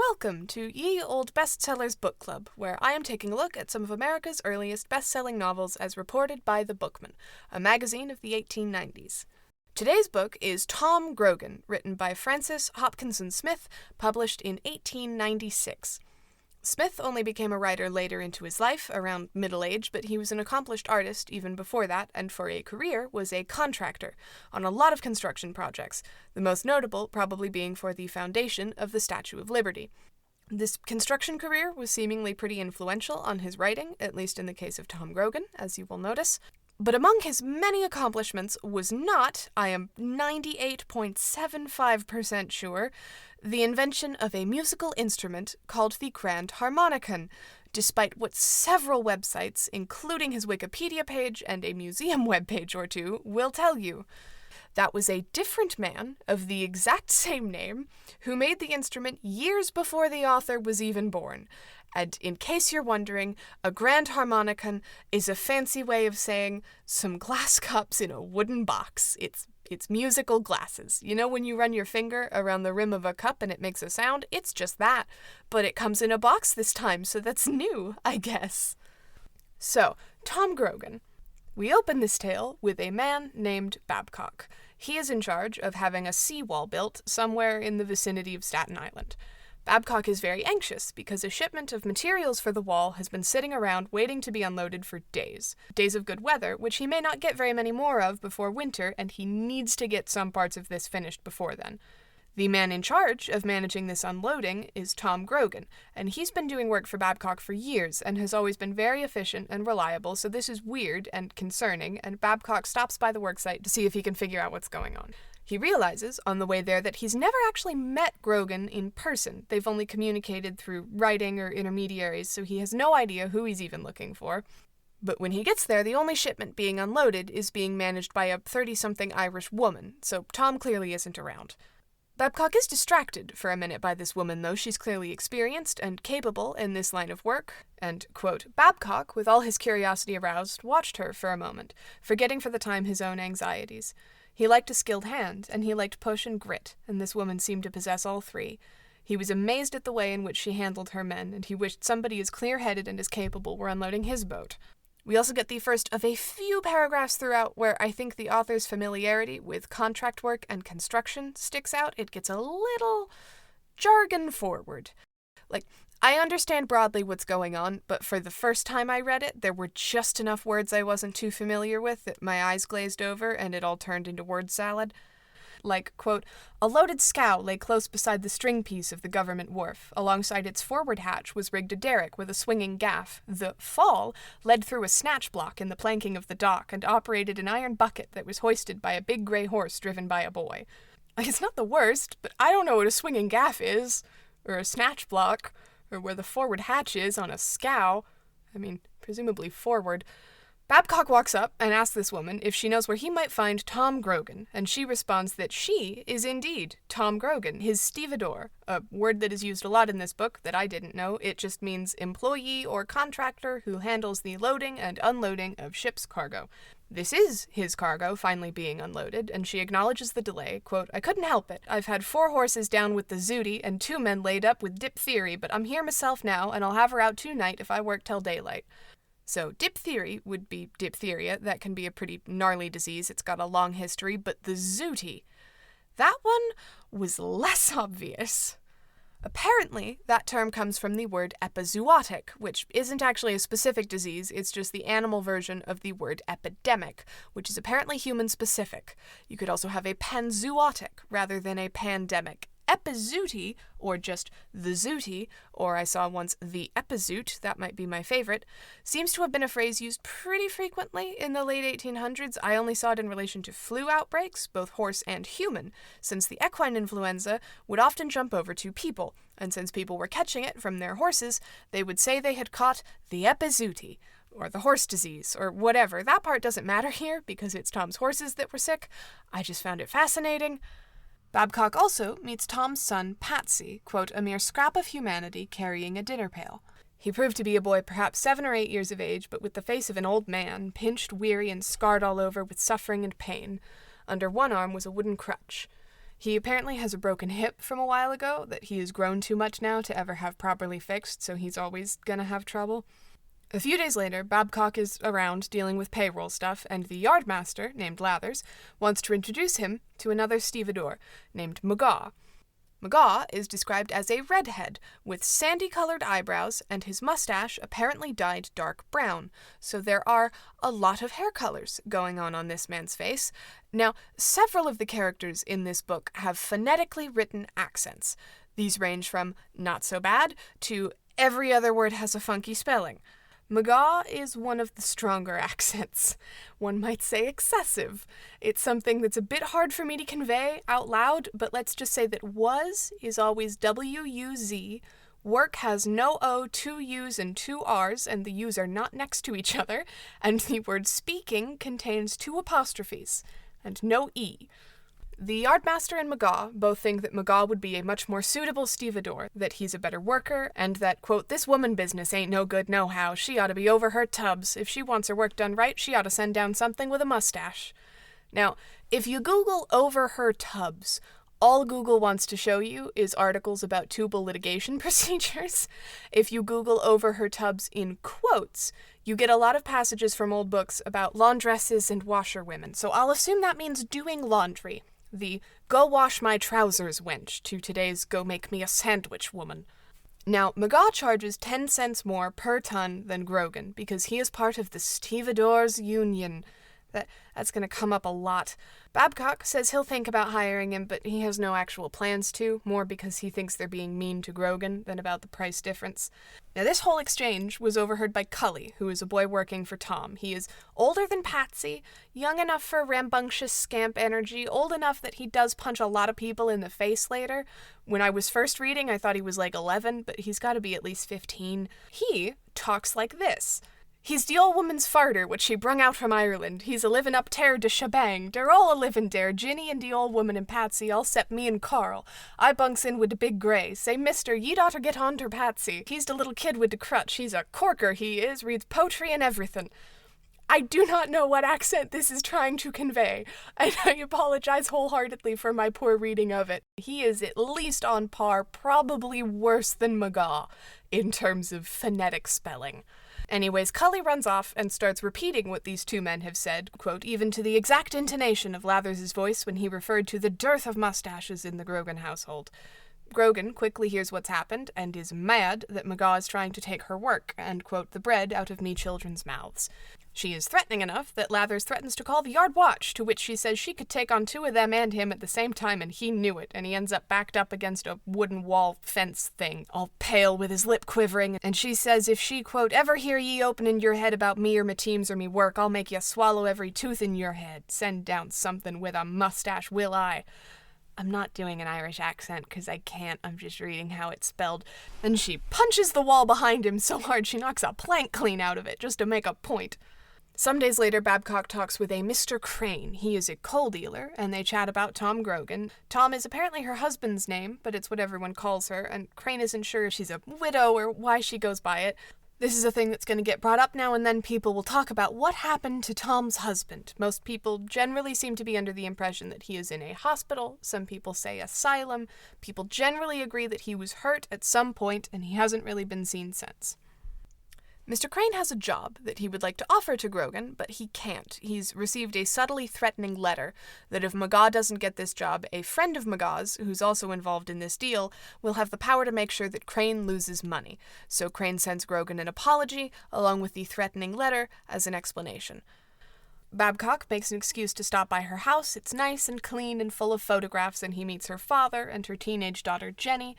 Welcome to Ye Old Bestsellers Book Club, where I am taking a look at some of America's earliest best-selling novels as reported by The Bookman, a magazine of the 1890s. Today's book is Tom Grogan, written by Francis Hopkinson Smith, published in 1896. Smith only became a writer later into his life, around middle age, but he was an accomplished artist even before that, and for a career was a contractor on a lot of construction projects, the most notable probably being for the foundation of the Statue of Liberty. This construction career was seemingly pretty influential on his writing, at least in the case of Tom Grogan, as you will notice. But among his many accomplishments was not, I am 98.75% sure, the invention of a musical instrument called the grand harmonicon, despite what several websites, including his Wikipedia page and a museum webpage or two, will tell you. That was a different man of the exact same name who made the instrument years before the author was even born. And in case you're wondering, a grand harmonicon is a fancy way of saying some glass cups in a wooden box. It's musical glasses. You know when you run your finger around the rim of a cup and it makes a sound? It's just that. But it comes in a box this time, so that's new, I guess. So, Tom Grogan. We open this tale with a man named Babcock. He is in charge of having a seawall built somewhere in the vicinity of Staten Island. Babcock is very anxious because a shipment of materials for the wall has been sitting around waiting to be unloaded for days. Days of good weather, which he may not get very many more of before winter, and he needs to get some parts of this finished before then. The man in charge of managing this unloading is Tom Grogan, and he's been doing work for Babcock for years and has always been very efficient and reliable, so this is weird and concerning, and Babcock stops by the worksite to see if he can figure out what's going on. He realizes on the way there that he's never actually met Grogan in person. They've only communicated through writing or intermediaries, so he has no idea who he's even looking for. But when he gets there, the only shipment being unloaded is being managed by a 30-something Irish woman, so Tom clearly isn't around. Babcock is distracted for a minute by this woman, though she's clearly experienced and capable in this line of work, and, quote, Babcock, with all his curiosity aroused, watched her for a moment, forgetting for the time his own anxieties. He liked a skilled hand, and he liked push and grit, and this woman seemed to possess all three. He was amazed at the way in which she handled her men, and he wished somebody as clear-headed and as capable were unloading his boat. We also get the first of a few paragraphs throughout where I think the author's familiarity with contract work and construction sticks out. It gets a little jargon forward. I understand broadly what's going on, but for the first time I read it, there were just enough words I wasn't too familiar with that my eyes glazed over and it all turned into word salad. Like, quote, a loaded scow lay close beside the string piece of the government wharf. Alongside its forward hatch was rigged a derrick with a swinging gaff. The fall led through a snatch block in the planking of the dock and operated an iron bucket that was hoisted by a big gray horse driven by a boy. It's not the worst, but I don't know what a swinging gaff is, or a snatch block, or where the forward hatch is on a scow. Presumably forward. Babcock walks up and asks this woman if she knows where he might find Tom Grogan, and she responds that she is indeed Tom Grogan, his stevedore, a word that is used a lot in this book that I didn't know. It just means employee or contractor who handles the loading and unloading of ship's cargo. This is his cargo finally being unloaded, and she acknowledges the delay. Quote, I couldn't help it. I've had 4 horses down with the zooty and 2 men laid up with diphthery, but I'm here myself now, and I'll have her out tonight if I work till daylight. So, diphthery would be diphtheria. That can be a pretty gnarly disease. It's got a long history, but the zooty, that one was less obvious. Apparently, that term comes from the word epizootic, which isn't actually a specific disease, it's just the animal version of the word epidemic, which is apparently human-specific. You could also have a panzootic rather than a pandemic. Epizooty, or just the zooty, or I saw once the epizoot, that might be my favorite, seems to have been a phrase used pretty frequently in the late 1800s. I only saw it in relation to flu outbreaks, both horse and human, since the equine influenza would often jump over to people, and since people were catching it from their horses, they would say they had caught the epizooty, or the horse disease, or whatever. That part doesn't matter here, because it's Tom's horses that were sick. I just found it fascinating. Babcock also meets Tom's son, Patsy, quote, a mere scrap of humanity carrying a dinner pail. He proved to be a boy perhaps 7 or 8 years of age, but with the face of an old man, pinched, weary, and scarred all over with suffering and pain. Under one arm was a wooden crutch. He apparently has a broken hip from a while ago that he has grown too much now to ever have properly fixed, so he's always gonna have trouble. A few days later, Babcock is around dealing with payroll stuff, and the yardmaster, named Lathers, wants to introduce him to another stevedore, named McGaw. McGaw is described as a redhead, with sandy-colored eyebrows, and his mustache apparently dyed dark brown, so there are a lot of hair colors going on this man's face. Now, several of the characters in this book have phonetically written accents. These range from not so bad to every other word has a funky spelling. McGaw is one of the stronger accents. One might say excessive. It's something that's a bit hard for me to convey out loud, but let's just say that was is always W-U-Z. Work has no O, 2 U's, and 2 R's, and the U's are not next to each other, and the word speaking contains 2 apostrophes, and no E. The yardmaster and McGaw both think that McGaw would be a much more suitable stevedore, that he's a better worker, and that, quote, this woman business ain't no good nohow. She ought to be over her tubs. If she wants her work done right, she ought to send down something with a mustache. Now, if you Google over her tubs, all Google wants to show you is articles about tubal litigation procedures. If you Google over her tubs in quotes, you get a lot of passages from old books about laundresses and washerwomen, so I'll assume that means doing laundry. The go wash my trousers wench to today's go make me a sandwich woman. Now, McGaw charges 10 cents more per ton than Grogan because he is part of the Stevedores Union. That's going to come up a lot. Babcock says he'll think about hiring him, but he has no actual plans to, more because he thinks they're being mean to Grogan than about the price difference. Now, this whole exchange was overheard by Cully, who is a boy working for Tom. He is older than Patsy, young enough for rambunctious scamp energy, old enough that he does punch a lot of people in the face later. When I was first reading, I thought he was like 11, but he's got to be at least 15. He talks like this. He's the old woman's farter, which she brung out from Ireland. He's a livin' up ter de shebang. They're all a livin' dere. Ginny and the old woman and Patsy, all 'cept me and Carl. I bunks in wid the big grey. Say, mister, ye'd oughter get on ter Patsy. He's the little kid wid the crutch. He's a corker, he is. Reads poetry and everything. I do not know what accent this is trying to convey, and I apologize wholeheartedly for my poor reading of it. He is at least on par, probably worse than McGaw, in terms of phonetic spelling. Anyways, Cully runs off and starts repeating what these two men have said, quote, even to the exact intonation of Lathers' voice when he referred to the dearth of mustaches in the Grogan household. Grogan quickly hears what's happened and is mad that McGaw is trying to take her work and, quote, the bread out of me children's mouths. She is threatening enough that Lathers threatens to call the yard watch, to which she says she could take on 2 of them and him at the same time, and he knew it, and he ends up backed up against a wooden wall fence thing, all pale with his lip quivering, and she says if she, quote, ever hear ye opening your head about me or me teams or me work, I'll make ye swallow every tooth in your head. Send down something with a mustache, will I? I'm not doing an Irish accent because I can't, I'm just reading how it's spelled. And she punches the wall behind him so hard she knocks a plank clean out of it, just to make a point. Some days later, Babcock talks with a Mr. Crane. He is a coal dealer, and they chat about Tom Grogan. Tom is apparently her husband's name, but it's what everyone calls her, and Crane isn't sure if she's a widow or why she goes by it. This is a thing that's going to get brought up now and then. People will talk about what happened to Tom's husband. Most people generally seem to be under the impression that he is in a hospital. Some people say asylum. People generally agree that he was hurt at some point, and he hasn't really been seen since. Mr. Crane has a job that he would like to offer to Grogan, but he can't. He's received a subtly threatening letter that if McGaw doesn't get this job, a friend of McGaw's, who's also involved in this deal, will have the power to make sure that Crane loses money. So Crane sends Grogan an apology, along with the threatening letter, as an explanation. Babcock makes an excuse to stop by her house. It's nice and clean and full of photographs, and he meets her father and her teenage daughter, Jenny.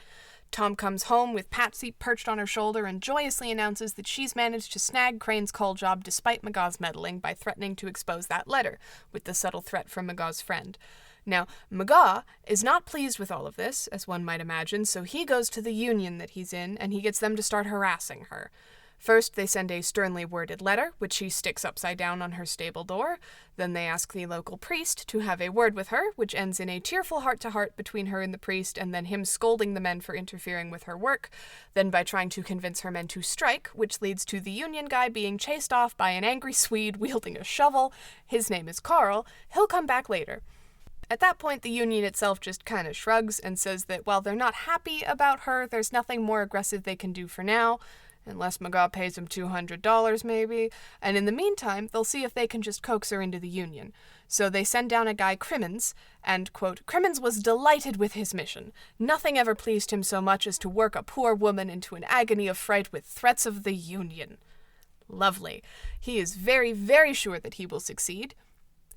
Tom comes home with Patsy perched on her shoulder and joyously announces that she's managed to snag Crane's coal job despite McGaw's meddling by threatening to expose that letter, with the subtle threat from McGaw's friend. Now, McGaw is not pleased with all of this, as one might imagine, so he goes to the union that he's in, and he gets them to start harassing her. First, they send a sternly worded letter, which she sticks upside down on her stable door. Then they ask the local priest to have a word with her, which ends in a tearful heart-to-heart between her and the priest, and then him scolding the men for interfering with her work, then by trying to convince her men to strike, which leads to the union guy being chased off by an angry Swede wielding a shovel. His name is Carl. He'll come back later. At that point, the union itself just kind of shrugs and says that while they're not happy about her, there's nothing more aggressive they can do for now, unless McGaw pays them $200 maybe, and in the meantime, they'll see if they can just coax her into the union. So they send down a guy, Crimmins, and, quote, Crimmins was delighted with his mission. Nothing ever pleased him so much as to work a poor woman into an agony of fright with threats of the union. Lovely. He is very, very sure that he will succeed.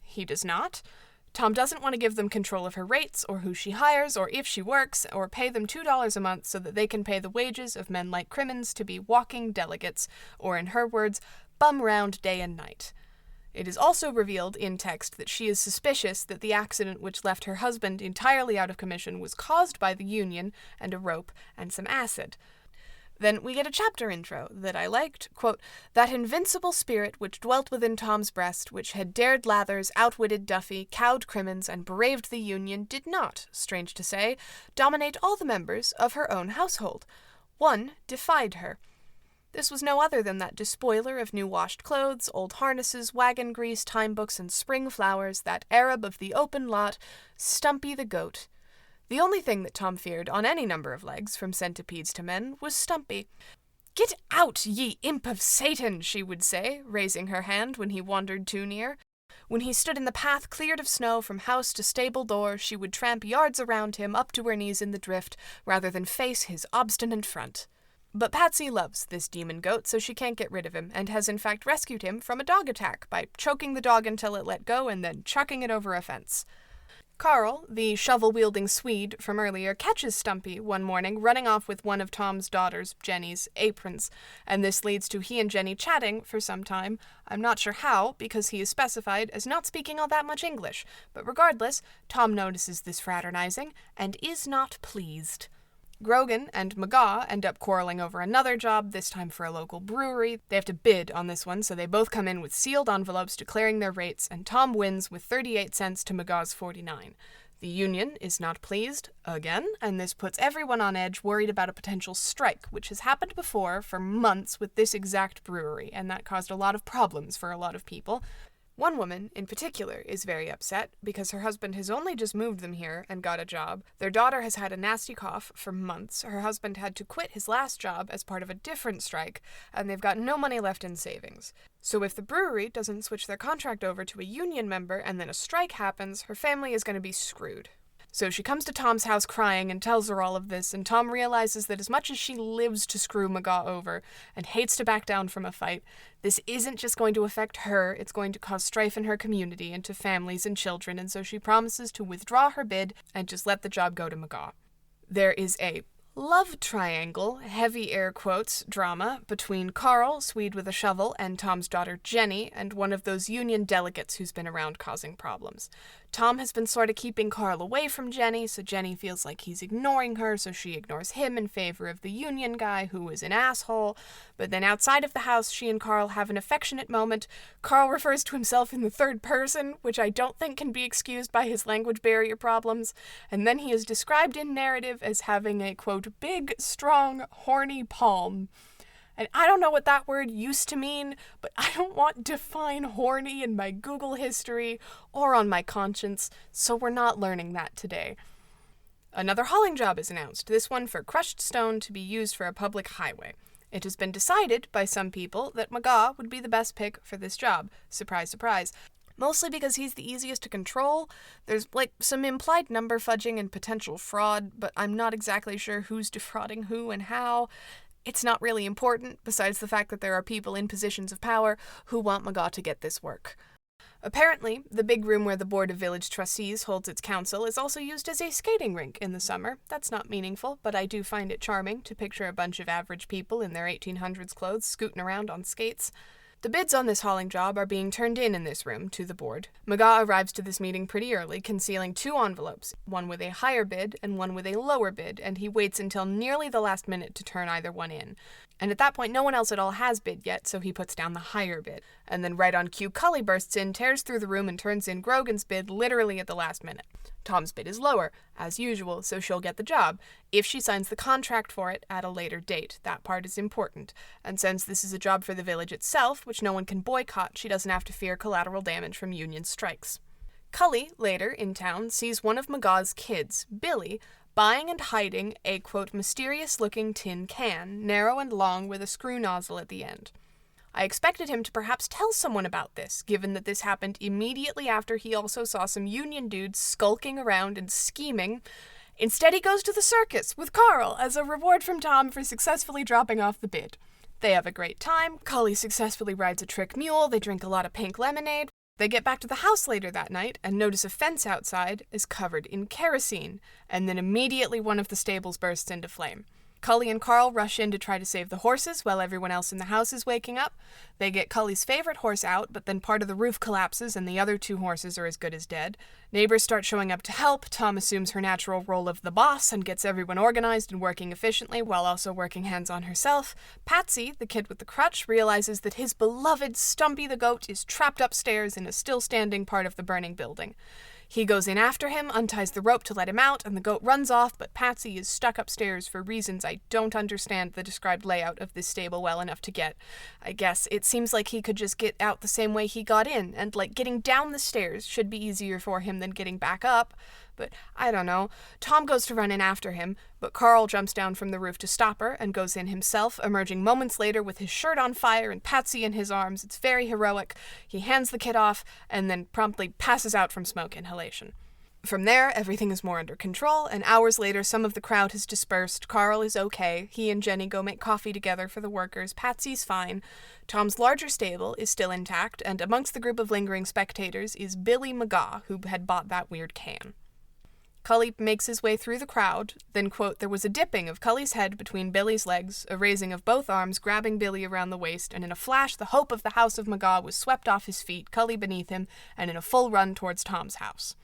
He does not. Tom doesn't want to give them control of her rates, or who she hires, or if she works, or pay them $2 a month so that they can pay the wages of men like Crimmins to be walking delegates, or in her words, bum round day and night. It is also revealed in text that she is suspicious that the accident which left her husband entirely out of commission was caused by the union and a rope and some acid. Then we get a chapter intro that I liked, quote, that invincible spirit which dwelt within Tom's breast, which had dared Lathers, outwitted Duffy, cowed Crimmins, and braved the Union, did not, strange to say, dominate all the members of her own household. One defied her. This was no other than that despoiler of new-washed clothes, old harnesses, wagon grease, time books, and spring flowers, that Arab of the open lot, Stumpy the goat. The only thing that Tom feared on any number of legs, from centipedes to men, was Stumpy. "Get out, ye imp of Satan," she would say, raising her hand when he wandered too near. When he stood in the path cleared of snow from house to stable door, she would tramp yards around him up to her knees in the drift, rather than face his obstinate front. But Patsy loves this demon goat, so she can't get rid of him, and has in fact rescued him from a dog attack by choking the dog until it let go and then chucking it over a fence. Carl, the shovel-wielding Swede from earlier, catches Stumpy one morning running off with one of Tom's daughters, Jenny's, aprons, and this leads to he and Jenny chatting for some time. I'm not sure how, because he is specified as not speaking all that much English, but regardless, Tom notices this fraternizing and is not pleased. Grogan and McGaw end up quarreling over another job, this time for a local brewery. They have to bid on this one, so they both come in with sealed envelopes declaring their rates, and Tom wins with 38 cents to McGaw's 49. The union is not pleased, again, and this puts everyone on edge, worried about a potential strike, which has happened before for months with this exact brewery, and that caused a lot of problems for a lot of people. One woman, in particular, is very upset because her husband has only just moved them here and got a job. Their daughter has had a nasty cough for months. Her husband had to quit his last job as part of a different strike, and they've got no money left in savings. So if the brewery doesn't switch their contract over to a union member and then a strike happens, her family is going to be screwed. So she comes to Tom's house crying and tells her all of this, and Tom realizes that as much as she lives to screw McGaw over and hates to back down from a fight, this isn't just going to affect her, it's going to cause strife in her community and to families and children, and so she promises to withdraw her bid and just let the job go to McGaw. There is a love triangle, heavy air quotes, drama between Carl, Swede with a shovel, and Tom's daughter Jenny, and one of those union delegates who's been around causing problems. Tom has been sort of keeping Carl away from Jenny, so Jenny feels like he's ignoring her, so she ignores him in favor of the union guy, who is an asshole. But then outside of the house, she and Carl have an affectionate moment. Carl refers to himself in the third person, which I don't think can be excused by his language barrier problems, and then he is described in narrative as having a, quote, big, strong, horny palm. And I don't know what that word used to mean, but I don't want define horny in my Google history or on my conscience, so we're not learning that today. Another hauling job is announced, this one for crushed stone to be used for a public highway. It has been decided by some people that McGaw would be the best pick for this job. Surprise, surprise. Mostly because he's the easiest to control. There's, some implied number fudging and potential fraud, but I'm not exactly sure who's defrauding who and how. It's not really important, besides the fact that there are people in positions of power who want McGaw to get this work. Apparently, the big room where the Board of Village Trustees holds its council is also used as a skating rink in the summer. That's not meaningful, but I do find it charming to picture a bunch of average people in their 1800s clothes scooting around on skates. The bids on this hauling job are being turned in this room to the board. McGaw arrives to this meeting pretty early, concealing two envelopes, one with a higher bid and one with a lower bid, and he waits until nearly the last minute to turn either one in. And at that point, no one else at all has bid yet, so he puts down the higher bid. And then right on cue, Cully bursts in, tears through the room, and turns in Grogan's bid literally at the last minute. Tom's bid is lower, as usual, so she'll get the job, if she signs the contract for it at a later date. That part is important. And since this is a job for the village itself, which no one can boycott, she doesn't have to fear collateral damage from union strikes. Cully, later in town, sees one of McGaw's kids, Billy, buying and hiding a, quote, mysterious-looking tin can, narrow and long with a screw nozzle at the end. I expected him to perhaps tell someone about this, given that this happened immediately after he also saw some union dudes skulking around and scheming. Instead, he goes to the circus with Carl as a reward from Tom for successfully dropping off the bid. They have a great time. Cully successfully rides a trick mule. They drink a lot of pink lemonade. They get back to the house later that night and notice a fence outside is covered in kerosene, and then immediately one of the stables bursts into flame. Cully and Carl rush in to try to save the horses while everyone else in the house is waking up. They get Cully's favorite horse out, but then part of the roof collapses and the other 2 horses are as good as dead. Neighbors start showing up to help. Tom assumes her natural role of the boss and gets everyone organized and working efficiently while also working hands-on herself. Patsy, the kid with the crutch, realizes that his beloved Stumpy the goat is trapped upstairs in a still-standing part of the burning building. He goes in after him, unties the rope to let him out, and the goat runs off, but Patsy is stuck upstairs for reasons I don't understand the described layout of this stable well enough to get. I guess it seems like he could just get out the same way he got in, and like getting down the stairs should be easier for him than getting back up. But I don't know. Tom goes to run in after him, but Carl jumps down from the roof to stop her and goes in himself, emerging moments later with his shirt on fire and Patsy in his arms. It's very heroic. He hands the kid off and then promptly passes out from smoke inhalation. From there, everything is more under control, and hours later some of the crowd has dispersed. Carl is okay. He and Jenny go make coffee together for the workers. Patsy's fine. Tom's larger stable is still intact, and amongst the group of lingering spectators is Billy McGaw, who had bought that weird can. Cully makes his way through the crowd, then, quote, there was a dipping of Cully's head between Billy's legs, a raising of both arms, grabbing Billy around the waist, and in a flash the hope of the house of McGaw was swept off his feet, Cully beneath him, and in a full run towards Tom's house.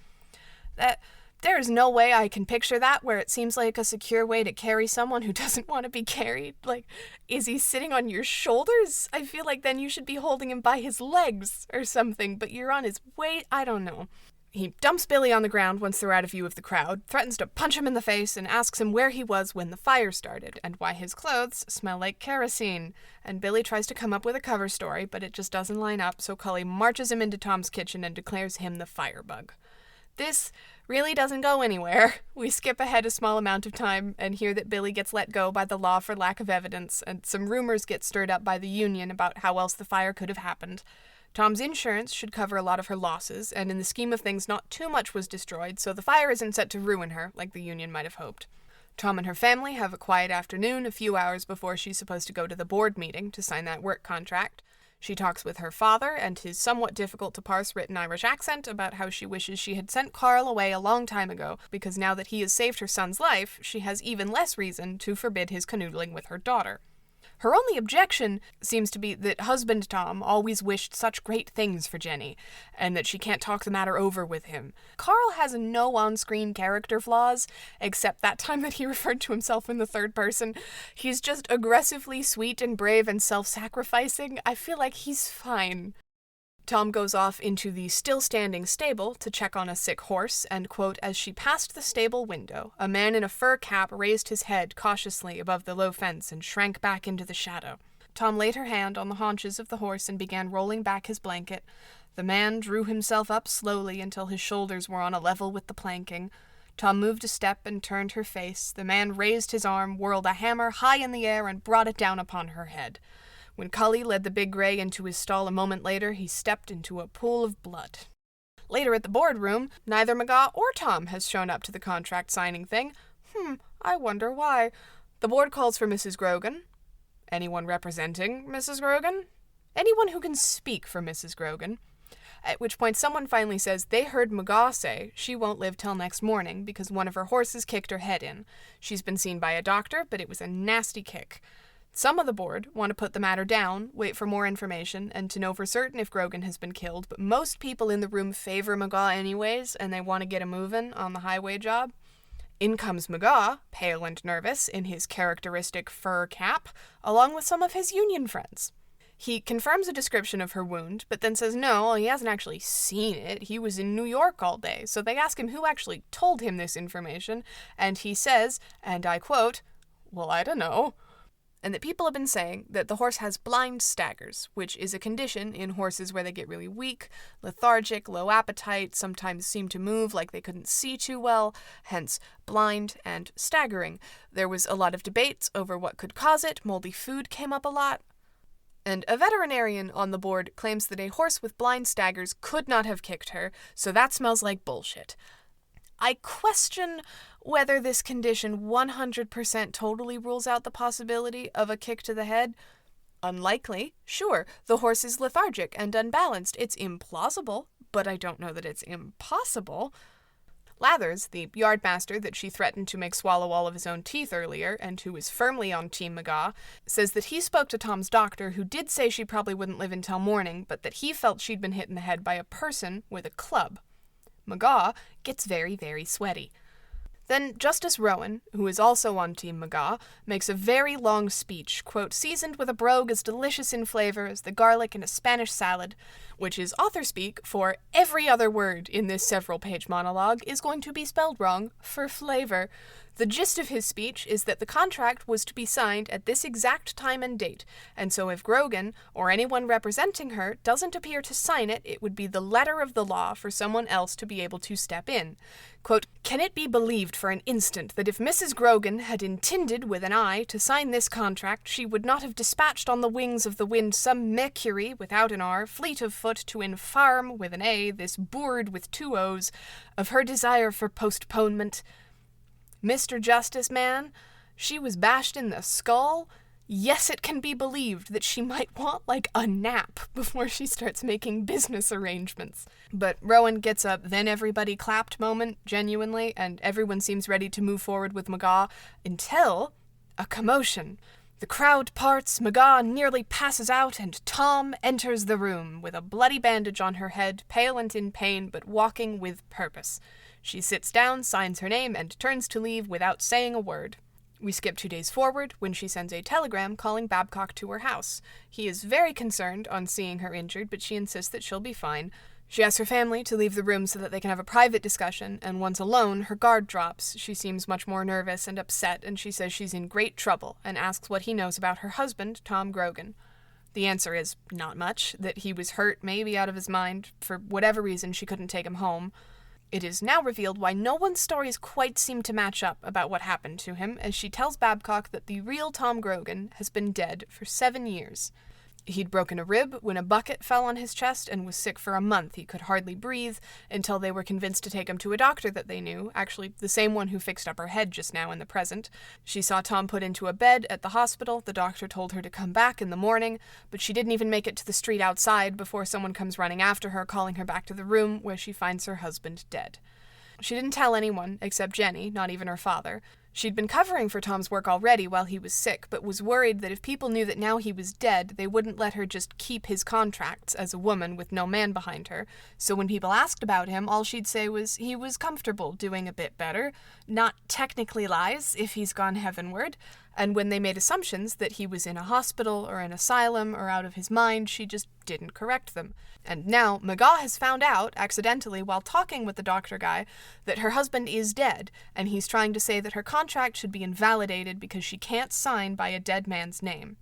There is no way I can picture that where it seems like a secure way to carry someone who doesn't want to be carried. Like, is he sitting on your shoulders? I feel like then you should be holding him by his legs or something, but you're on his weight. I don't know. He dumps Billy on the ground once they're out of view of the crowd, threatens to punch him in the face, and asks him where he was when the fire started, and why his clothes smell like kerosene. And Billy tries to come up with a cover story, but it just doesn't line up, so Cully marches him into Tom's kitchen and declares him the firebug. This really doesn't go anywhere. We skip ahead a small amount of time and hear that Billy gets let go by the law for lack of evidence, and some rumors get stirred up by the union about how else the fire could have happened. Tom's insurance should cover a lot of her losses, and in the scheme of things not too much was destroyed, so the fire isn't set to ruin her, like the union might have hoped. Tom and her family have a quiet afternoon a few hours before she's supposed to go to the board meeting to sign that work contract. She talks with her father and his somewhat difficult-to-parse written Irish accent about how she wishes she had sent Carl away a long time ago, because now that he has saved her son's life, she has even less reason to forbid his canoodling with her daughter. Her only objection seems to be that husband Tom always wished such great things for Jenny, and that she can't talk the matter over with him. Carl has no on-screen character flaws, except that time that he referred to himself in the third person. He's just aggressively sweet and brave and self-sacrificing. I feel like he's fine. Tom goes off into the still-standing stable to check on a sick horse, and, quote, as she passed the stable window, a man in a fur cap raised his head cautiously above the low fence and shrank back into the shadow. Tom laid her hand on the haunches of the horse and began rolling back his blanket. The man drew himself up slowly until his shoulders were on a level with the planking. Tom moved a step and turned her face. The man raised his arm, whirled a hammer high in the air, and brought it down upon her head. When Cully led the big gray into his stall a moment later, he stepped into a pool of blood. Later at the boardroom, neither McGaw or Tom has shown up to the contract signing thing. I wonder why. The board calls for Mrs. Grogan. Anyone representing Mrs. Grogan? Anyone who can speak for Mrs. Grogan. At which point someone finally says they heard McGaw say she won't live till next morning because one of her horses kicked her head in. She's been seen by a doctor, but it was a nasty kick. Some of the board want to put the matter down, wait for more information, and to know for certain if Grogan has been killed, but most people in the room favor McGaw anyways, and they want to get him moving on the highway job. In comes McGaw, pale and nervous, in his characteristic fur cap, along with some of his union friends. He confirms a description of her wound, but then says no, he hasn't actually seen it. He was in New York all day, so they ask him who actually told him this information, and he says, and I quote, "Well, I don't know." and that people have been saying that the horse has blind staggers, which is a condition in horses where they get really weak, lethargic, low appetite, sometimes seem to move like they couldn't see too well, hence blind and staggering. There was a lot of debates over what could cause it. Moldy food came up a lot. And a veterinarian on the board claims that a horse with blind staggers could not have kicked her, so that smells like bullshit. I question whether this condition 100% totally rules out the possibility of a kick to the head. Unlikely, sure, the horse is lethargic and unbalanced. It's implausible, but I don't know that it's impossible. Lathers, the yardmaster that she threatened to make swallow all of his own teeth earlier, and who is firmly on Team McGaw, says that he spoke to Tom's doctor, who did say she probably wouldn't live until morning, but that he felt she'd been hit in the head by a person with a club. McGaw gets very, very sweaty. Then Justice Rowan, who is also on Team McGaw, makes a very long speech, quote, seasoned with a brogue as delicious in flavor as the garlic in a Spanish salad, which is author speak for every other word in this several-page monologue is going to be spelled wrong for flavor. The gist of his speech is that the contract was to be signed at this exact time and date, and so if Grogan, or anyone representing her, doesn't appear to sign it, it would be the letter of the law for someone else to be able to step in. Quote, can it be believed for an instant that if Mrs. Grogan had intended with an eye to sign this contract, she would not have dispatched on the wings of the wind some Mercury, without an R, fleet of foot, to inform, with an A, this boord with 2 O's, of her desire for postponement? Mr. Justice Man, she was bashed in the skull. Yes, it can be believed that she might want, like, a nap before she starts making business arrangements. But Rowan gets a then everybody clapped moment, genuinely, and everyone seems ready to move forward with McGaw, until a commotion. The crowd parts, McGaw nearly passes out, and Tom enters the room, with a bloody bandage on her head, pale and in pain, but walking with purpose. She sits down, signs her name, and turns to leave without saying a word. We skip 2 days forward, when she sends a telegram calling Babcock to her house. He is very concerned on seeing her injured, but she insists that she'll be fine. She asks her family to leave the room so that they can have a private discussion, and once alone, her guard drops. She seems much more nervous and upset, and she says she's in great trouble, and asks what he knows about her husband, Tom Grogan. The answer is not much, that he was hurt, maybe out of his mind. For whatever reason, she couldn't take him home. It is now revealed why no one's stories quite seem to match up about what happened to him, as she tells Babcock that the real Tom Grogan has been dead for 7 years. He'd broken a rib when a bucket fell on his chest and was sick for a month. He could hardly breathe until they were convinced to take him to a doctor that they knew, actually the same one who fixed up her head just now in the present. She saw Tom put into a bed at the hospital. The doctor told her to come back in the morning, but she didn't even make it to the street outside before someone comes running after her, calling her back to the room where she finds her husband dead. She didn't tell anyone except Jenny, not even her father. She'd been covering for Tom's work already while he was sick, but was worried that if people knew that now he was dead, they wouldn't let her just keep his contracts as a woman with no man behind her. So when people asked about him, all she'd say was he was comfortable, doing a bit better. Not technically lies, if he's gone heavenward. And when they made assumptions that he was in a hospital or an asylum or out of his mind, she just didn't correct them. And now McGaw has found out, accidentally, while talking with the doctor guy, that her husband is dead, and he's trying to say that her contract should be invalidated because she can't sign by a dead man's name.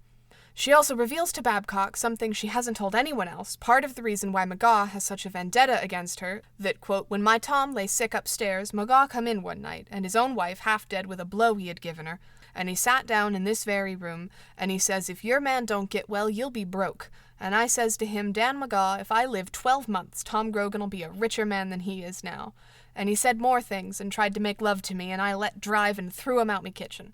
She also reveals to Babcock something she hasn't told anyone else, part of the reason why McGaw has such a vendetta against her, that, quote, when my Tom lay sick upstairs, McGaw come in one night, and his own wife half dead with a blow he had given her, and he sat down in this very room, and he says, if your man don't get well, you'll be broke. And I says to him, Dan McGaw, if I live 12 months, Tom Grogan'll be a richer man than he is now. And he said more things and tried to make love to me, and I let drive and threw him out me kitchen.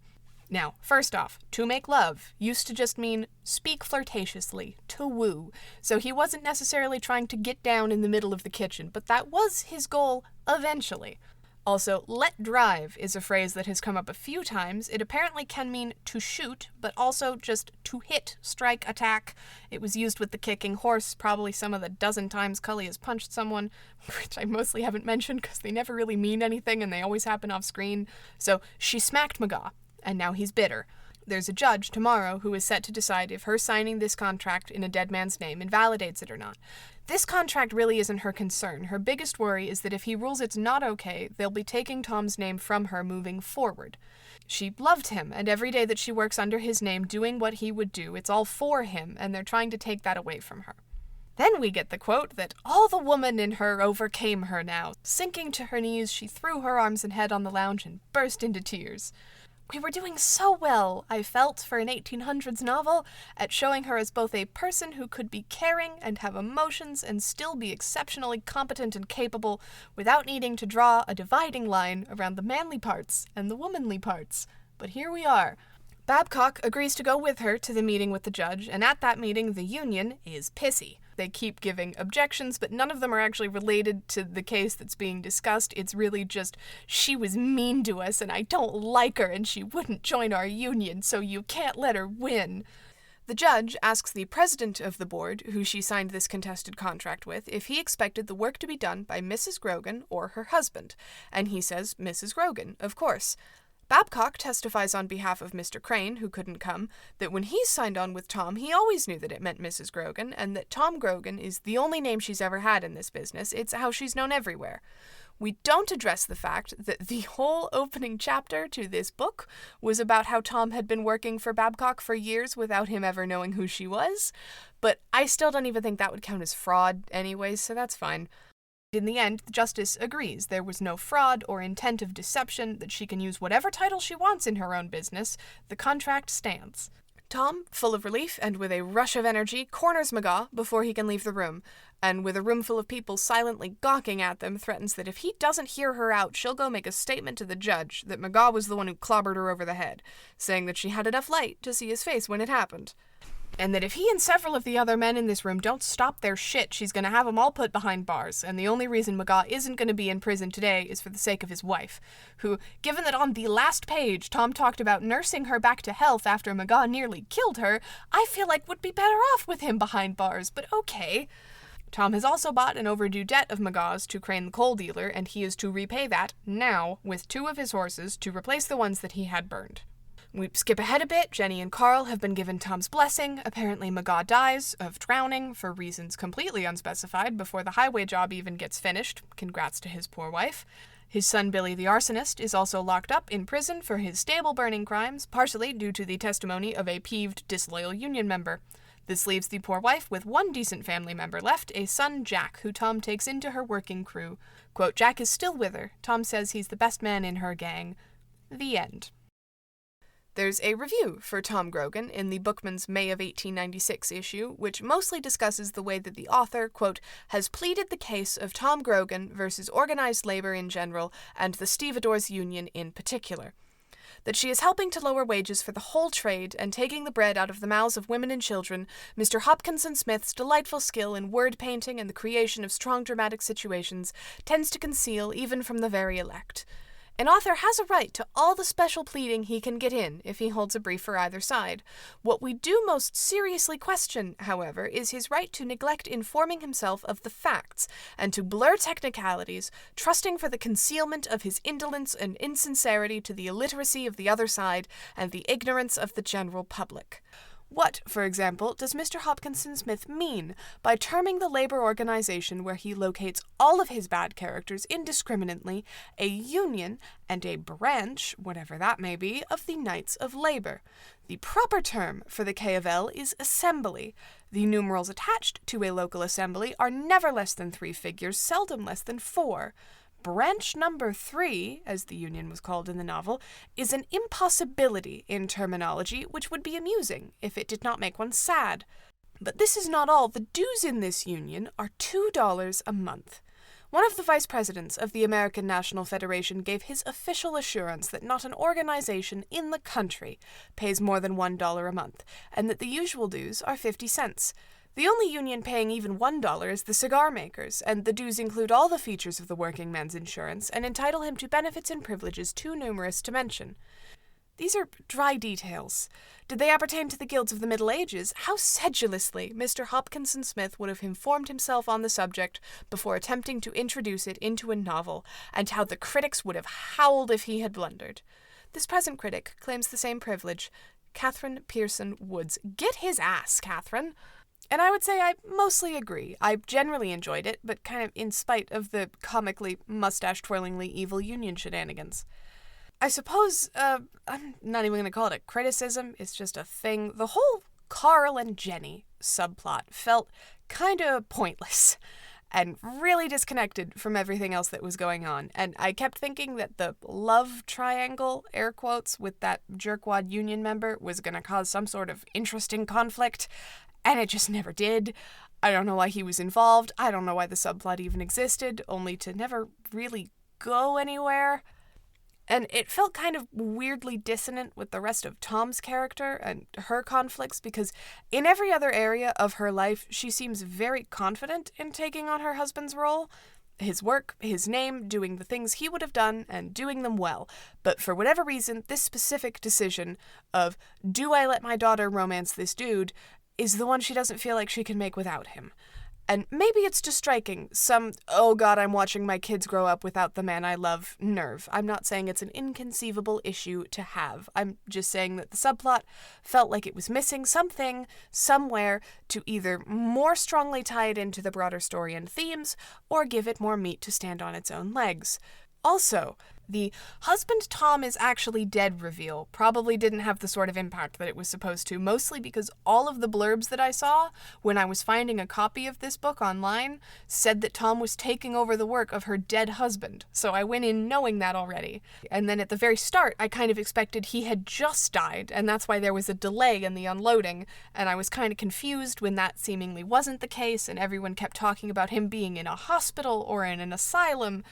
Now, first off, to make love used to just mean speak flirtatiously, to woo. So he wasn't necessarily trying to get down in the middle of the kitchen, but that was his goal eventually. Also, let drive is a phrase that has come up a few times. It apparently can mean to shoot, but also just to hit, strike, attack. It was used with the kicking horse, probably some of the dozen times Cully has punched someone, which I mostly haven't mentioned because they never really mean anything and they always happen off screen. So she smacked McGaw, and now he's bitter. There's a judge tomorrow who is set to decide if her signing this contract in a dead man's name invalidates it or not. This contract really isn't her concern. Her biggest worry is that if he rules it's not okay, they'll be taking Tom's name from her moving forward. She loved him, and every day that she works under his name doing what he would do, it's all for him, and they're trying to take that away from her. Then we get the quote that all the woman in her overcame her now. Sinking to her knees, she threw her arms and head on the lounge and burst into tears. We were doing so well, I felt, for an 1800s novel, at showing her as both a person who could be caring and have emotions and still be exceptionally competent and capable without needing to draw a dividing line around the manly parts and the womanly parts. But here we are. Babcock agrees to go with her to the meeting with the judge, and at that meeting the union is pissy. They keep giving objections, but none of them are actually related to the case that's being discussed. It's really just, she was mean to us and I don't like her and she wouldn't join our union, so you can't let her win. The judge asks the president of the board, who she signed this contested contract with, if he expected the work to be done by Mrs. Grogan or her husband, and he says Mrs. Grogan, of course. Babcock testifies on behalf of Mr. Crane, who couldn't come, that when he signed on with Tom, he always knew that it meant Mrs. Grogan, and that Tom Grogan is the only name she's ever had in this business. It's how she's known everywhere. We don't address the fact that the whole opening chapter to this book was about how Tom had been working for Babcock for years without him ever knowing who she was, but I still don't even think that would count as fraud anyways, so that's fine. In the end, the justice agrees there was no fraud or intent of deception, that she can use whatever title she wants in her own business. The contract stands. Tom, full of relief and with a rush of energy, corners McGaw before he can leave the room, and with a room full of people silently gawking at them, threatens that if he doesn't hear her out, she'll go make a statement to the judge that McGaw was the one who clobbered her over the head, saying that she had enough light to see his face when it happened. And that if he and several of the other men in this room don't stop their shit, she's going to have them all put behind bars, and the only reason McGaw isn't going to be in prison today is for the sake of his wife, who, given that on the last page Tom talked about nursing her back to health after McGaw nearly killed her, I feel like would be better off with him behind bars, but okay. Tom has also bought an overdue debt of McGaw's to Crane the coal dealer, and he is to repay that now with 2 of his horses to replace the ones that he had burned. We skip ahead a bit. Jenny and Carl have been given Tom's blessing. Apparently McGaw dies of drowning for reasons completely unspecified before the highway job even gets finished. Congrats to his poor wife. His son Billy the arsonist is also locked up in prison for his stable burning crimes, partially due to the testimony of a peeved, disloyal union member. This leaves the poor wife with one decent family member left, a son Jack, who Tom takes into her working crew. Quote, Jack is still with her. Tom says he's the best man in her gang. The end. There's a review for Tom Grogan in the Bookman's May of 1896 issue, which mostly discusses the way that the author, quote, has pleaded the case of Tom Grogan versus organized labor in general and the stevedores union in particular. That she is helping to lower wages for the whole trade and taking the bread out of the mouths of women and children. Mr. Hopkinson Smith's delightful skill in word painting and the creation of strong dramatic situations tends to conceal even from the very elect. An author has a right to all the special pleading he can get in if he holds a brief for either side. What we do most seriously question, however, is his right to neglect informing himself of the facts and to blur technicalities, trusting for the concealment of his indolence and insincerity to the illiteracy of the other side and the ignorance of the general public. What, for example, does Mr. Hopkinson Smith mean by terming the labor organization where he locates all of his bad characters indiscriminately a union and a branch, whatever that may be, of the Knights of Labor? The proper term for the K of L is assembly. The numerals attached to a local assembly are never less than 3 figures, seldom less than 4. Branch number 3, as the union was called in the novel, is an impossibility in terminology which would be amusing if it did not make one sad. But this is not all. The dues in this union are $2 a month. One of the vice presidents of the American National Federation gave his official assurance that not an organization in the country pays more than $1 a month, and that the usual dues are 50 cents. The only union paying even $1 is the cigar makers, and the dues include all the features of the working man's insurance and entitle him to benefits and privileges too numerous to mention. These are dry details. Did they appertain to the guilds of the Middle Ages? How sedulously Mr. Hopkinson Smith would have informed himself on the subject before attempting to introduce it into a novel, and how the critics would have howled if he had blundered. This present critic claims the same privilege. Catherine Pearson Woods. Get his ass, Catherine. And I would say I mostly agree. I generally enjoyed it, but kind of in spite of the comically mustache-twirlingly evil Union shenanigans. I suppose, I'm not even going to call it a criticism, it's just a thing. The whole Carl and Jenny subplot felt kinda pointless and really disconnected from everything else that was going on. And I kept thinking that the love triangle, air quotes, with that jerkwad Union member was going to cause some sort of interesting conflict, and it just never did. I don't know why he was involved. I don't know why the subplot even existed, only to never really go anywhere. And it felt kind of weirdly dissonant with the rest of Tom's character and her conflicts, because in every other area of her life, she seems very confident in taking on her husband's role. His work, his name, doing the things he would have done, and doing them well. But for whatever reason, this specific decision of, do I let my daughter romance this dude, is the one she doesn't feel like she can make without him. And maybe it's just striking some, oh god, I'm watching my kids grow up without the man I love nerve. I'm not saying it's an inconceivable issue to have. I'm just saying that the subplot felt like it was missing something somewhere to either more strongly tie it into the broader story and themes, or give it more meat to stand on its own legs. Also, the husband Tom is actually dead reveal probably didn't have the sort of impact that it was supposed to, mostly because all of the blurbs that I saw when I was finding a copy of this book online said that Tom was taking over the work of her dead husband, so I went in knowing that already. And then at the very start, I kind of expected he had just died, and that's why there was a delay in the unloading, and I was kind of confused when that seemingly wasn't the case, and everyone kept talking about him being in a hospital or in an asylum.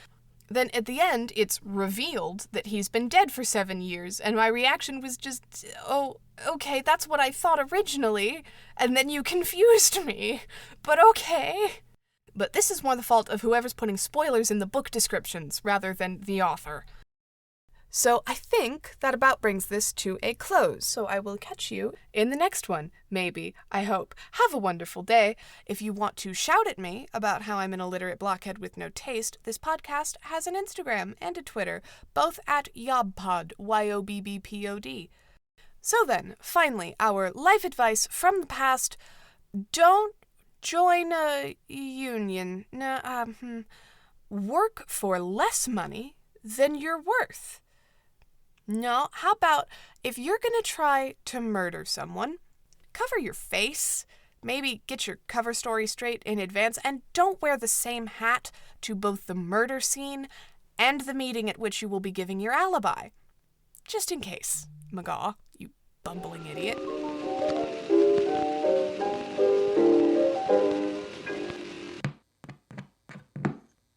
Then at the end, it's revealed that he's been dead for 7 years, and my reaction was just, oh, okay, that's what I thought originally, and then you confused me, but okay. But this is more the fault of whoever's putting spoilers in the book descriptions rather than the author. So I think that about brings this to a close. So I will catch you in the next one. Maybe. I hope. Have a wonderful day. If you want to shout at me about how I'm an illiterate blockhead with no taste, this podcast has an Instagram and a Twitter, both at YOBPOD, YOBBPOD. So then, finally, our life advice from the past. Don't join a union. Work for less money than you're worth. No, how about if you're gonna try to murder someone, cover your face, maybe get your cover story straight in advance, and don't wear the same hat to both the murder scene and the meeting at which you will be giving your alibi. Just in case, McGaw, you bumbling idiot.